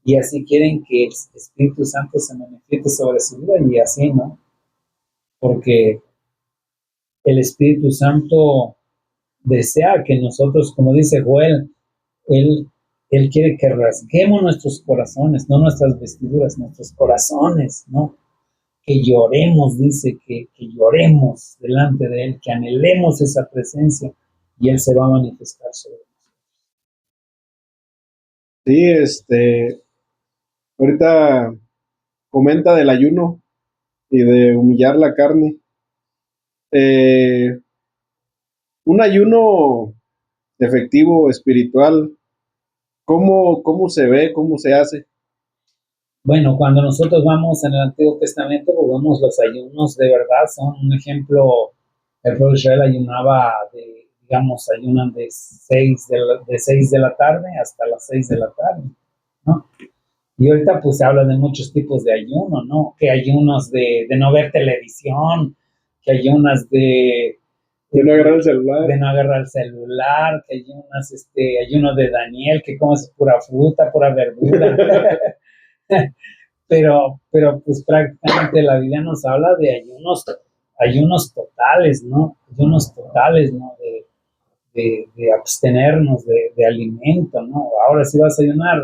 Y así quieren que el Espíritu Santo se manifieste sobre su vida y así, ¿no? Porque el Espíritu Santo desea que nosotros, como dice Joel, Él, él quiere que rasguemos nuestros corazones, no nuestras vestiduras, nuestros corazones, ¿no? Que lloremos, dice, que lloremos delante de Él, que anhelemos esa presencia y Él se va a manifestar sobre nosotros. Sí, ahorita comenta del ayuno. y de humillar la carne. Eh, un ayuno efectivo, espiritual, ¿cómo se ve, cómo se hace? Bueno, cuando nosotros vamos en el Antiguo Testamento, pues vemos los ayunos de verdad, son un ejemplo, el pueblo de Israel ayunaba digamos, ayunan de 6 de la tarde hasta las 6 de la tarde, ¿no? Y ahorita pues se habla de muchos tipos de ayuno, ¿no? Que ayunos de no ver televisión, que ayunas De no agarrar el celular. de no agarrar el celular, que ayunas, ayuno de Daniel, que comes pura fruta, pura verdura. Pero pues prácticamente la Biblia nos habla de ayunos totales, ¿no? Ayunos totales, ¿no? De abstenernos de alimento, ¿no? Ahora si vas a ayunar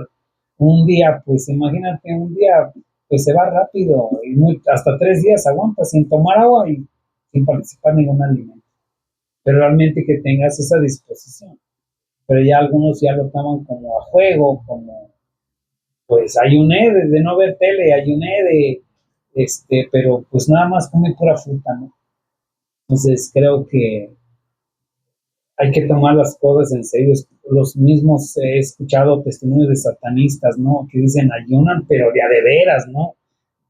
un día, pues imagínate un día, pues se va rápido, y hasta 3 días aguantas sin tomar agua y sin participar en ningún alimento. Pero realmente que tengas esa disposición. Pero ya algunos ya lo toman como a juego, como pues ayuné de no ver tele, ayuné pero pues nada más comí pura fruta, ¿no? Entonces creo que hay que tomar las cosas en serio. Los mismos he escuchado testimonios de satanistas, ¿no? Que dicen ayunan, pero de veras, ¿no?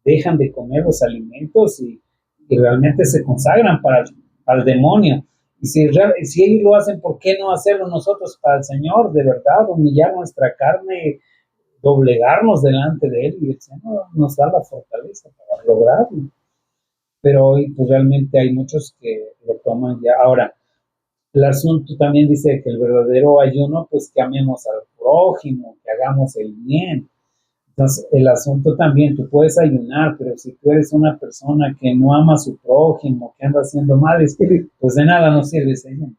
Dejan de comer los alimentos y realmente se consagran para el demonio. Y si ellos lo hacen, ¿por qué no hacerlo nosotros para el Señor? De verdad, humillar nuestra carne, doblegarnos delante de Él y el Señor nos da la fortaleza para lograrlo. Pero hoy pues realmente hay muchos que lo toman ya. Ahora, el asunto también dice que el verdadero ayuno, pues que amemos al prójimo, que hagamos el bien. Entonces, el asunto también, tú puedes ayunar, pero si tú eres una persona que no ama a su prójimo, que anda haciendo males, pues de nada nos sirve ese ayuno.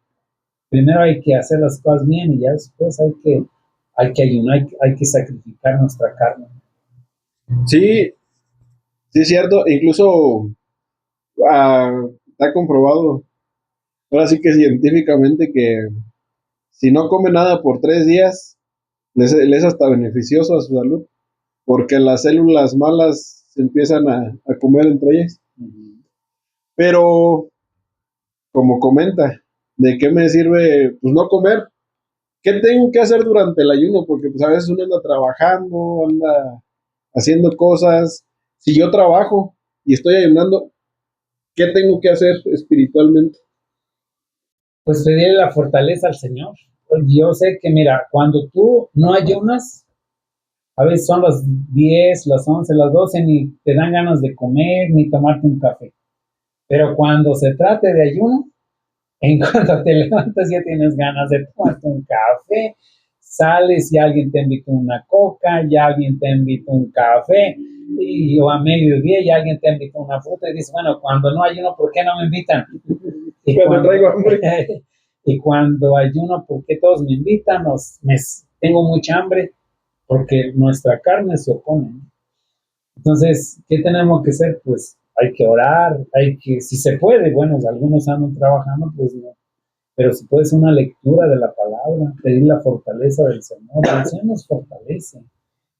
Primero hay que hacer las cosas bien y ya después hay que ayunar, hay que sacrificar nuestra carne. Sí, sí es cierto, incluso está comprobado, ahora sí que científicamente, que si no come nada por 3 días, les es hasta beneficioso a su salud, porque las células malas se empiezan a comer entre ellas. Pero, como comenta, ¿de qué me sirve pues no comer? ¿Qué tengo que hacer durante el ayuno? Porque pues a veces uno anda trabajando, anda haciendo cosas. Si yo trabajo y estoy ayunando, ¿qué tengo que hacer espiritualmente? Pues pedirle la fortaleza al Señor. Pues yo sé que, mira, cuando tú no ayunas, a veces son las 10, las 11, las 12, ni te dan ganas de comer, ni tomarte un café. Pero cuando se trate de ayuno, en cuanto te levantas ya tienes ganas de tomarte un café, sales y alguien te invita una coca, ya alguien te invita un café, o a mediodía y alguien te invita una fruta y dices, bueno, cuando no ayuno, ¿por qué no me invitan? Y Cuando traigo hambre. y cuando ayuno, ¿por qué todos me invitan? Tengo mucha hambre porque nuestra carne se opone, ¿no? Entonces, ¿qué tenemos que hacer? Pues hay que orar, si se puede, bueno, algunos andan trabajando, pues no, pero si puede ser una lectura de la palabra, pedir la fortaleza del Señor, el Señor nos fortalece,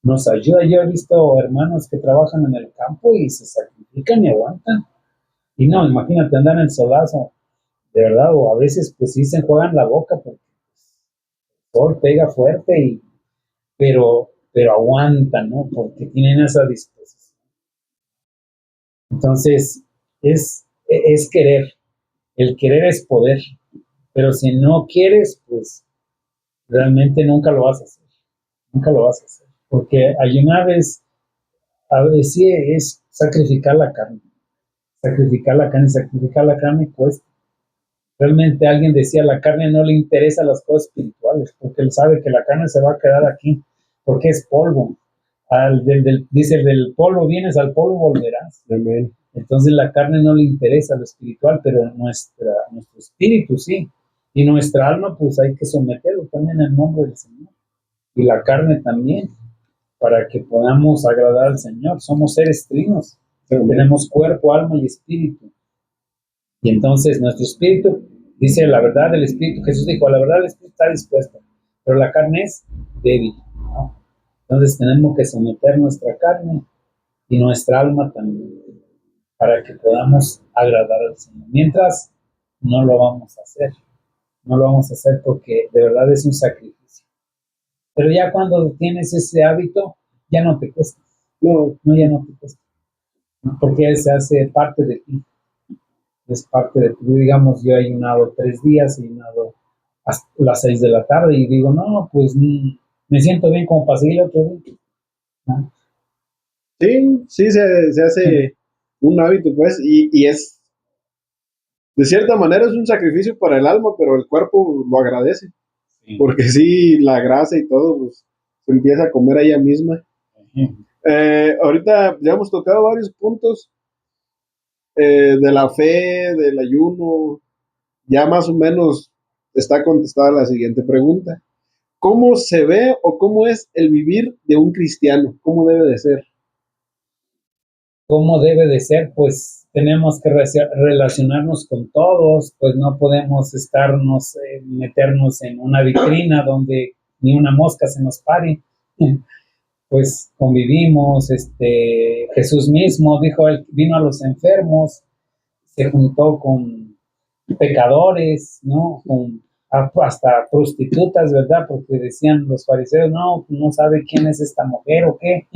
nos ayuda. Yo he visto hermanos que trabajan en el campo y se sacrifican y aguantan. Y no, imagínate andar en el solazo, de verdad, o a veces pues sí se enjuagan la boca porque el sol pega fuerte, pero aguantan, ¿no? Porque tienen esa disposición. Entonces, es querer. El querer es poder. Pero si no quieres, pues realmente nunca lo vas a hacer. Nunca lo vas a hacer. Porque ayunar a veces sí es sacrificar la carne. Sacrificar la carne cuesta. Realmente alguien decía, la carne no le interesa las cosas espirituales, porque él sabe que la carne se va a quedar aquí, porque es polvo. Dice, del polvo vienes, al polvo volverás. Amén. Entonces la carne no le interesa lo espiritual, pero nuestro espíritu sí. Y nuestra alma, pues hay que someterlo también en nombre del Señor. Y la carne también, para que podamos agradar al Señor. Somos seres trinos. Amén. Tenemos cuerpo, alma y espíritu. Y entonces nuestro espíritu dice la verdad del espíritu. Jesús dijo, la verdad del espíritu está dispuesto, pero la carne es débil, ¿no? Entonces tenemos que someter nuestra carne y nuestra alma también. para que podamos agradar al Señor. Mientras, no lo vamos a hacer. No lo vamos a hacer porque de verdad es un sacrificio. Pero ya cuando tienes ese hábito, ya no te cuesta. No, ya no te cuesta. Porque se hace parte de ti. Es parte de ti. Digamos, yo he ayunado 3 días, he ayunado hasta las 6 de la tarde y digo, no, pues me siento bien como para seguir otro día. ¿No? Sí, sí, se hace un hábito, pues, y es, de cierta manera es un sacrificio para el alma, pero el cuerpo lo agradece, Sí. porque sí, la grasa y todo, pues, se empieza a comer a ella misma. Ahorita ya hemos tocado varios puntos de la fe, del ayuno, ya más o menos está contestada la siguiente pregunta. ¿Cómo se ve o cómo es el vivir de un cristiano? ¿Cómo debe de ser? ¿Cómo debe de ser? Pues tenemos que relacionarnos con todos, pues no podemos meternos en una vitrina donde ni una mosca se nos pare. Pues convivimos, Jesús mismo dijo, él vino a los enfermos, se juntó con pecadores, ¿no? Hasta prostitutas, ¿verdad? Porque decían los fariseos, no sabe quién es esta mujer o qué.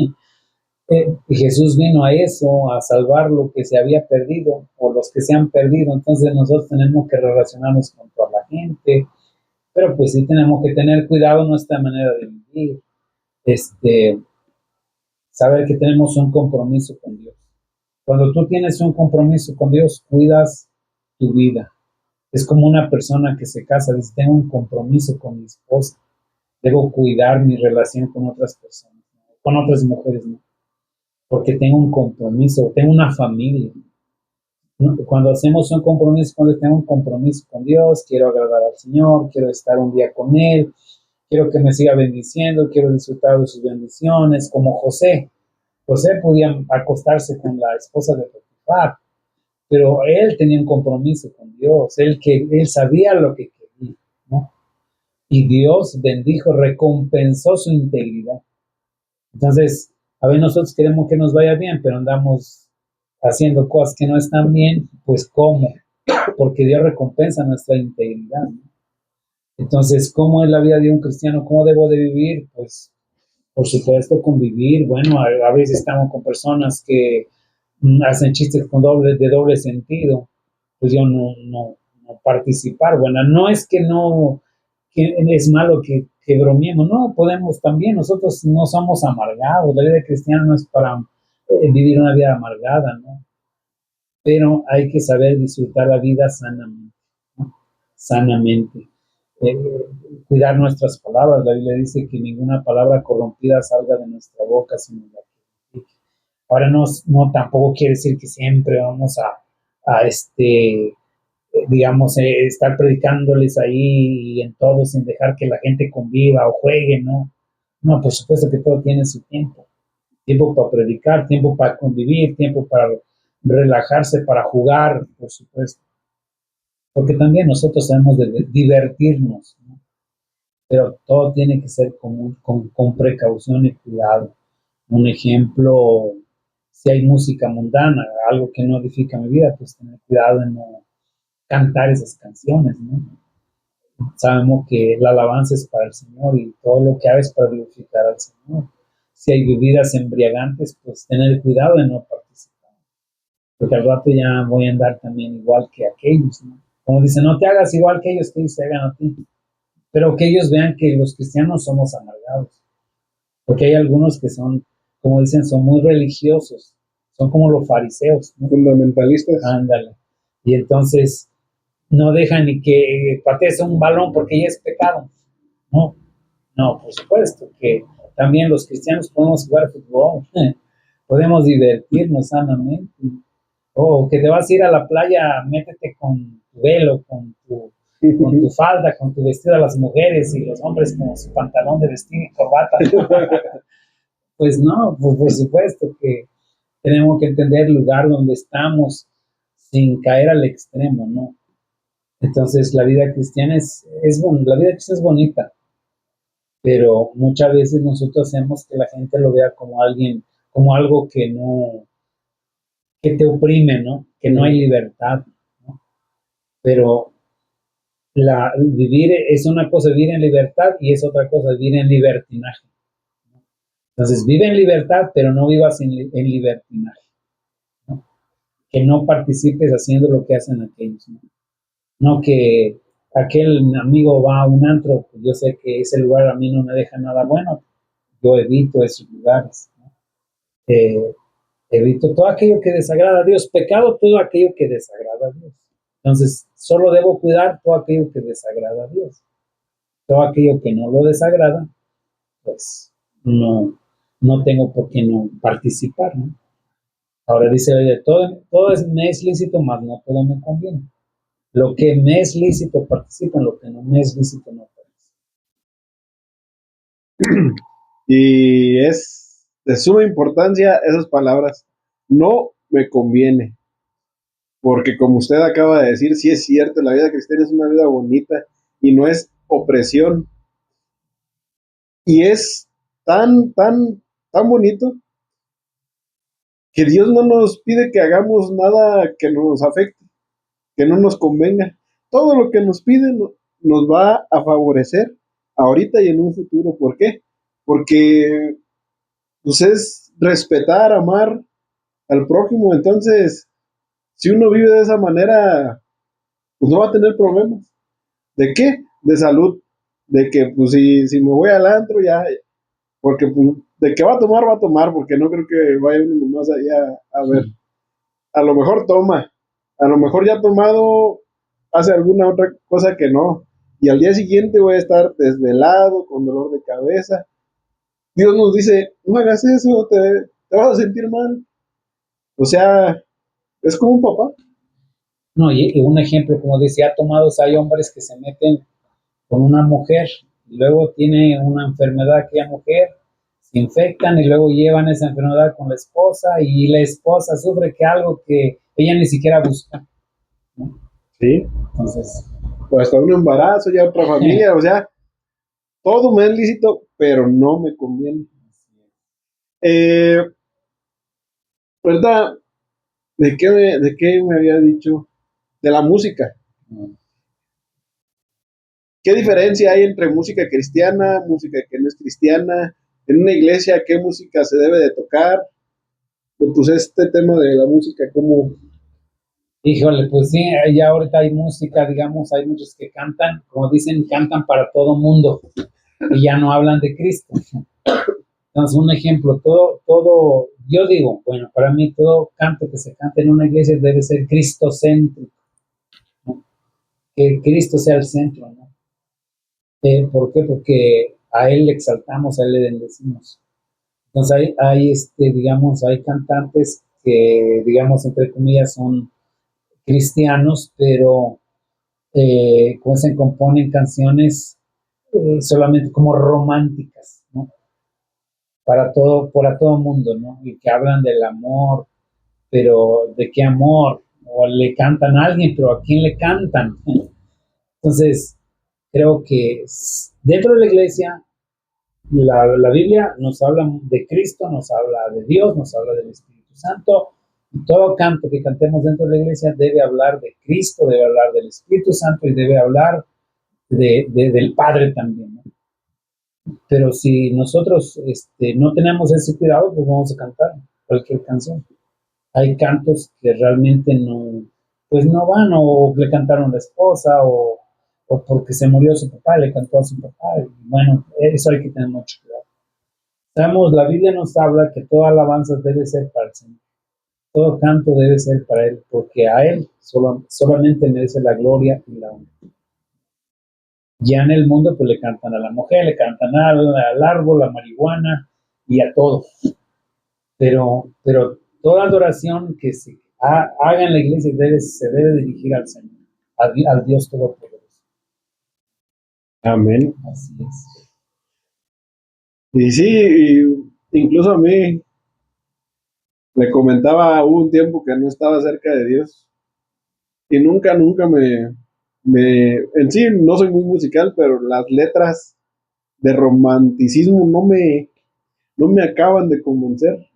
Y Jesús vino a eso, a salvar lo que se había perdido o los que se han perdido. Entonces nosotros tenemos que relacionarnos con toda la gente, pero pues sí tenemos que tener cuidado en nuestra manera de vivir, saber que tenemos un compromiso con Dios. Cuando tú tienes un compromiso con Dios, cuidas tu vida. Es como una persona que se casa, dice, tengo un compromiso con mi esposa, debo cuidar mi relación con otras personas, con otras mujeres, ¿no? Porque tengo un compromiso, tengo una familia. ¿No? Cuando hacemos un compromiso, cuando tengo un compromiso con Dios, quiero agradar al Señor, quiero estar un día con Él, quiero que me siga bendiciendo, quiero disfrutar de sus bendiciones, como José. José podía acostarse con la esposa de Potifar, pero él tenía un compromiso con Dios, él sabía lo que quería, ¿no? Y Dios bendijo, recompensó su integridad. Entonces, a ver, nosotros queremos que nos vaya bien, pero andamos haciendo cosas que no están bien, pues ¿cómo? Porque Dios recompensa nuestra integridad, ¿no? Entonces, ¿cómo es la vida de un cristiano? ¿Cómo debo de vivir? Pues, por supuesto, convivir. Bueno, a veces estamos con personas que hacen chistes de doble sentido. Pues yo no participar. Bueno, no es que no, que es malo que bromeemos, no, podemos también, nosotros no somos amargados, la vida cristiana no es para vivir una vida amargada, ¿no? Pero hay que saber disfrutar la vida sanamente, ¿no? Sanamente. Eh, Cuidar nuestras palabras, la Biblia dice que ninguna palabra corrompida salga de nuestra boca, sino la que... Ahora no tampoco quiere decir que siempre vamos a digamos, estar predicándoles ahí y en todo sin dejar que la gente conviva o juegue, ¿no? No, por supuesto que todo tiene su tiempo. Tiempo para predicar, tiempo para convivir, tiempo para relajarse, para jugar, por supuesto. Porque también nosotros debemos de divertirnos, ¿no? Pero todo tiene que ser con precaución y cuidado. Un ejemplo, si hay música mundana, algo que no edifica mi vida, pues tener cuidado de no cantar esas canciones, ¿no? Sabemos que la alabanza es para el Señor y todo lo que hagas para glorificar al Señor. Si hay bebidas embriagantes, pues tener cuidado de no participar, porque al rato ya voy a andar también igual que aquellos, ¿no? Como dicen, no te hagas igual que ellos se hagan a ti, pero que ellos vean que los cristianos somos amargados, porque hay algunos que son, como dicen, son muy religiosos, son como los fariseos, ¿no? Fundamentalistas. Ándale. Y entonces no dejan ni que patees un balón porque ya es pecado. No, no, por supuesto que también los cristianos podemos jugar fútbol, podemos divertirnos sanamente. O que te vas a ir a la playa, métete con tu velo, con tu falda, con tu vestido a las mujeres y los hombres con su pantalón de vestir y corbata. Pues no, pues por supuesto que tenemos que entender el lugar donde estamos sin caer al extremo, ¿no? Entonces la vida cristiana la vida cristiana es bonita, pero muchas veces nosotros hacemos que la gente lo vea como alguien, como algo que te oprime, ¿no? Que no hay libertad, ¿no? Pero vivir es una cosa vivir en libertad y es otra cosa vivir en libertinaje. Entonces, vive en libertad, pero no vivas en libertinaje, ¿no? Que no participes haciendo lo que hacen aquellos, ¿no? No que aquel amigo va a un antro, pues yo sé que ese lugar a mí no me deja nada bueno, yo evito esos lugares, ¿no? Evito todo aquello que desagrada a Dios, pecado todo aquello que desagrada a Dios. Entonces, solo debo cuidar todo aquello que desagrada a Dios. Todo aquello que no lo desagrada, pues no tengo por qué no participar, ¿no? Ahora dice, oye, todo me es lícito, mas no todo me conviene. Lo que me es lícito participa, en lo que no me es lícito no participa. Y es de suma importancia esas palabras. No me conviene. Porque como usted acaba de decir, sí es cierto, la vida cristiana es una vida bonita y no es opresión. Y es tan bonito que Dios no nos pide que hagamos nada que nos afecte, que no nos convenga. Todo lo que nos pide nos va a favorecer ahorita y en un futuro. ¿Por qué? Porque pues, es respetar, amar al prójimo. Entonces, si uno vive de esa manera, pues no va a tener problemas. ¿De qué? De salud. De que, pues, si me voy al antro, ya, porque, pues, de que va a tomar, porque no creo que vaya uno nomás allá a ver. A lo mejor toma, a lo mejor ya tomado, hace alguna otra cosa que no. Y al día siguiente voy a estar desvelado, con dolor de cabeza. Dios nos dice, no hagas eso, te vas a sentir mal. O sea, es como un papá. No, y un ejemplo, como decía, tomados hay hombres que se meten con una mujer, y luego tiene una enfermedad aquella mujer, se infectan y luego llevan esa enfermedad con la esposa y la esposa sufre que algo que ella ni siquiera busca, ¿no? Sí. Entonces, O hasta un embarazo, ya otra familia, o sea, todo me es lícito, pero no me conviene. Eh, ¿Verdad? ¿De qué me había dicho? De la música. ¿Qué diferencia hay entre música cristiana, música que no es cristiana? En una iglesia, ¿qué música se debe de tocar? Pues este tema de la música, ¿cómo? híjole, pues sí, ya ahorita hay música, digamos, hay muchos que cantan, como dicen, cantan para todo mundo y ya no hablan de Cristo. Entonces, un ejemplo, yo digo, bueno, para mí todo canto que se cante en una iglesia debe ser cristocéntrico, ¿no? Que Cristo sea el centro, ¿no? ¿Por qué? Porque a Él le exaltamos, a Él le bendecimos. Entonces, digamos, hay cantantes que, digamos, entre comillas, son cristianos, pero como se componen canciones solamente como románticas, ¿no? Para todo mundo, ¿no? Y que hablan del amor, pero ¿de qué amor? O le cantan a alguien, pero ¿a quién le cantan? Entonces, creo que dentro de la iglesia, la Biblia nos habla de Cristo, nos habla de Dios, nos habla del Espíritu Santo. Y todo canto que cantemos dentro de la iglesia debe hablar de Cristo, debe hablar del Espíritu Santo y debe hablar del Padre también, ¿no? Pero si nosotros no tenemos ese cuidado, pues vamos a cantar cualquier canción. Hay cantos que realmente no, pues no van, o le cantaron a la esposa, o porque se murió su papá, le cantó a su papá. Y bueno, eso hay que tener mucho cuidado. Sabemos, la Biblia nos habla que toda alabanza debe ser para el Señor. Todo canto debe ser para Él, porque a Él solamente merece la gloria y la honra. Ya en el mundo, pues le cantan a la mujer, le cantan al árbol, a la marihuana y a todo. Pero toda adoración que se haga en la iglesia se debe dirigir al Señor, al Dios Todopoderoso. Amén. Así es. Y sí, incluso a mí le comentaba, hubo un tiempo que no estaba cerca de Dios y nunca en sí no soy muy musical, pero las letras de romanticismo no me acaban de convencer.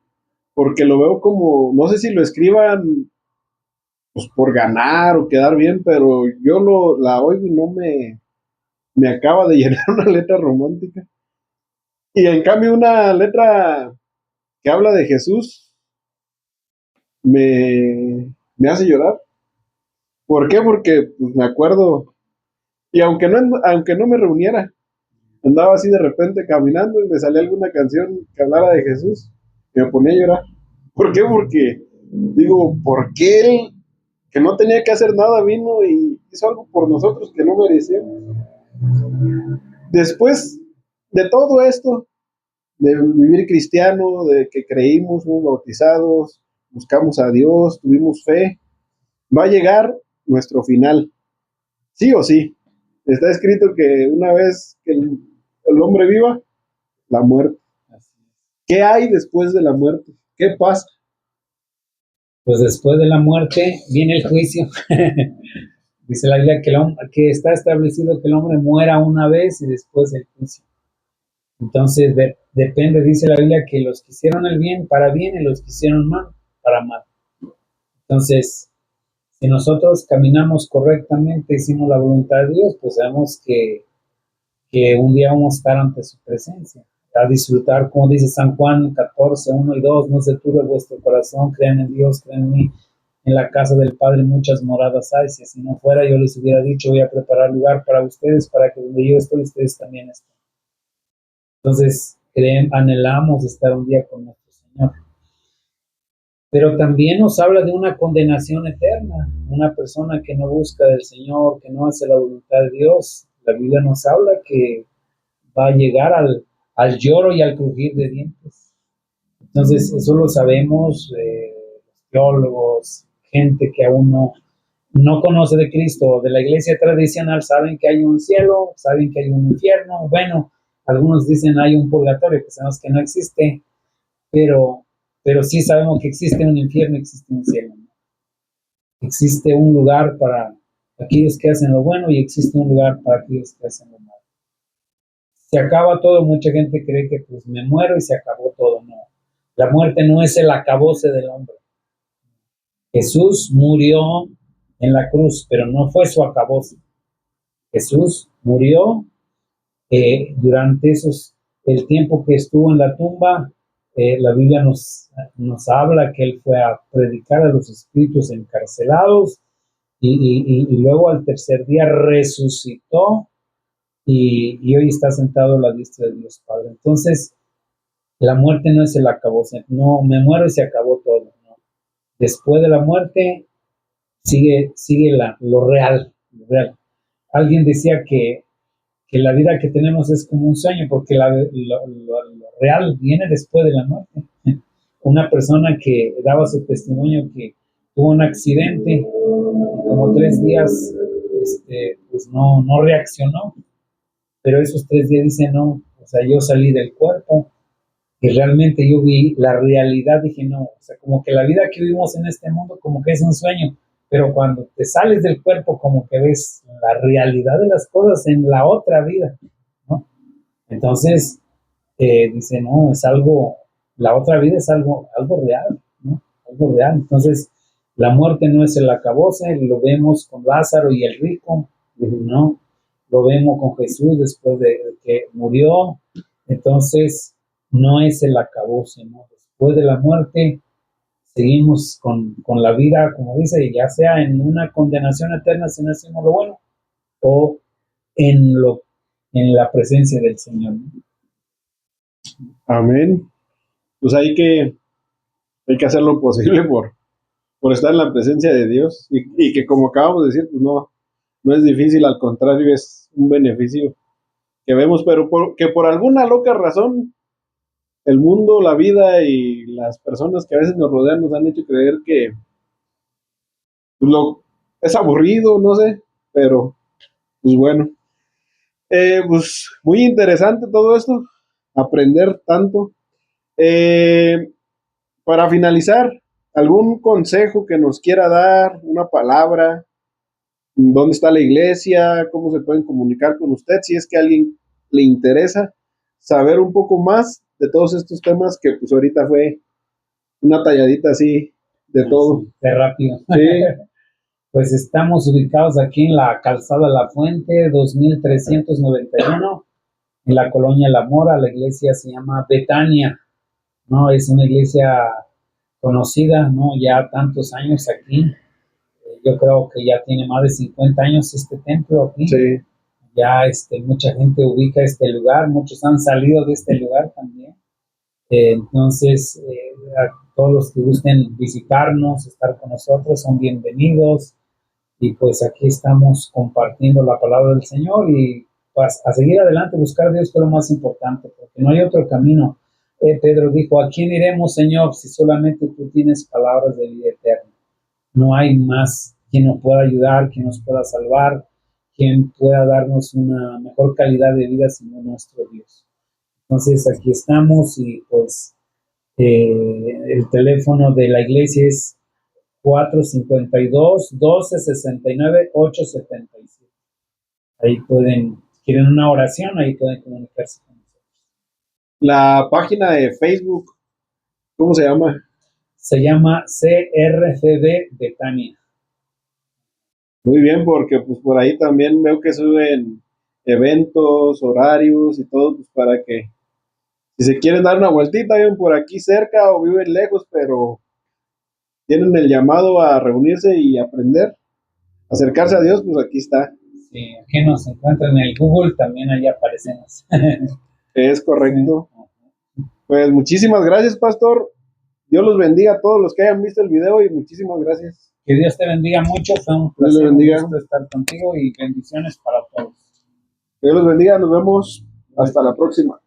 porque lo veo como, no sé si lo escriban pues por ganar o quedar bien, pero yo la oigo y no me acaba de llenar una letra romántica. Y en cambio una letra que habla de Jesús me hace llorar. ¿Por qué? Porque pues, me acuerdo, y aunque no me reuniera, andaba así de repente caminando y me salía alguna canción que hablara de Jesús, y me ponía a llorar. ¿Por qué? Porque digo, ¿por qué él, que no tenía que hacer nada, vino y hizo algo por nosotros que no merecíamos? Después de todo esto, de vivir cristiano, de que creímos, fuimos bautizados, buscamos a Dios, tuvimos fe, va a llegar nuestro final, sí o sí. Está escrito que una vez que el hombre viva, la muerte. ¿Qué hay después de la muerte? ¿Qué pasa? Pues después de la muerte viene el juicio. Dice la Biblia que está establecido que el hombre muera una vez y después el juicio. Entonces depende, dice la Biblia, que los que hicieron el bien para bien y los que hicieron mal para mal. Entonces, si nosotros caminamos correctamente, hicimos la voluntad de Dios, pues sabemos que un día vamos a estar ante su presencia, a disfrutar, como dice San Juan 14, 1 y 2, no se turbe vuestro corazón, crean en Dios, crean en mí. En la casa del Padre muchas moradas hay, si así no fuera, yo les hubiera dicho, voy a preparar lugar para ustedes, para que donde yo estoy, ustedes también estén. Entonces, anhelamos estar un día con nuestro Señor. Pero también nos habla de una condenación eterna, una persona que no busca del Señor, que no hace la voluntad de Dios. La Biblia nos habla que va a llegar al lloro y al crujir de dientes. Entonces, eso lo sabemos los teólogos, gente que aún no conoce de Cristo, de la iglesia tradicional, saben que hay un cielo, saben que hay un infierno. Bueno, algunos dicen hay un purgatorio, que sabemos que no existe, pero, pero sí sabemos que existe un infierno, existe un cielo. Existe un lugar para aquellos que hacen lo bueno y existe un lugar para aquellos que hacen lo malo. Se acaba todo, mucha gente cree que pues me muero y se acabó todo. No, la muerte no es el acabose del hombre. Jesús murió en la cruz, pero no fue su acabose. Jesús murió durante el tiempo que estuvo en la tumba. La Biblia nos habla que él fue a predicar a los espíritus encarcelados y luego al tercer día resucitó y hoy está sentado a la diestra de Dios Padre. Entonces, la muerte no es el acabose, no me muero y se acabó todo. No. Después de la muerte sigue lo real, lo real. Alguien decía que la vida que tenemos es como un sueño, porque lo real viene después de la muerte. Una persona que daba su testimonio que tuvo un accidente, como 3 días, pues no reaccionó, pero esos 3 días dice, no, o sea, yo salí del cuerpo, y realmente yo vi la realidad, dije, no, o sea, como que la vida que vivimos en este mundo como que es un sueño, pero cuando te sales del cuerpo como que ves la realidad de las cosas en la otra vida, ¿no? Entonces, dice, no, es algo, la otra vida es algo real, ¿no? Algo real. Entonces, la muerte no es el acabose, lo vemos con Lázaro y el rico, ¿no? Lo vemos con Jesús después de que murió. Entonces, no es el acabose, ¿no? Después de la muerte, seguimos con la vida, como dice, ya sea en una condenación eterna si no hacemos lo bueno, o en, en la presencia del Señor, ¿no? Amén. Pues hay que hacer lo posible por estar en la presencia de Dios y que como acabamos de decir, pues no es difícil, al contrario, es un beneficio que vemos, pero que por alguna loca razón el mundo, la vida y las personas que a veces nos rodean nos han hecho creer que pues, es aburrido, no sé, pero pues bueno. Pues muy interesante todo esto, aprender tanto. Eh, para finalizar, ¿algún consejo que nos quiera dar, una palabra? ¿Dónde está la iglesia? ¿Cómo se pueden comunicar con usted? Si es que a alguien le interesa saber un poco más de todos estos temas que pues ahorita fue una talladita así de todo. De rápido. Sí. Pues estamos ubicados aquí en la Calzada La Fuente, 2391, en la colonia La Mora. La iglesia se llama Betania, ¿no? Es una iglesia conocida, ¿no? Ya tantos años aquí. Yo creo que ya tiene más de 50 años este templo aquí. Sí. Ya mucha gente ubica este lugar, muchos han salido de este lugar también. Entonces, a todos los que gusten visitarnos, estar con nosotros, son bienvenidos. Y pues aquí estamos compartiendo la palabra del Señor y pues a seguir adelante, buscar a Dios, que es lo más importante, porque no hay otro camino. Pedro dijo, ¿a quién iremos, Señor, si solamente tú tienes palabras de vida eterna? No hay más quien nos pueda ayudar, quien nos pueda salvar, quien pueda darnos una mejor calidad de vida sino nuestro Dios. Entonces aquí estamos y pues el teléfono de la iglesia es 452-1269-877. Ahí pueden, si quieren una oración, ahí pueden comunicarse con nosotros. La página de Facebook, ¿cómo se llama? Se llama CRCD Betania. Muy bien, porque pues por ahí también veo que suben eventos, horarios y todo, pues para que si se quieren dar una vueltita, viven por aquí cerca o viven lejos, pero tienen el llamado a reunirse y aprender, acercarse a Dios, pues aquí está. Sí, aquí nos encuentran en el Google, también ahí aparecemos. Es correcto. Pues muchísimas gracias, pastor. Dios los bendiga a todos los que hayan visto el video y muchísimas gracias. Que Dios te bendiga mucho, fue un Dios placer, le bendiga. un gusto estar contigo y bendiciones para todos. Dios los bendiga, nos vemos hasta la próxima.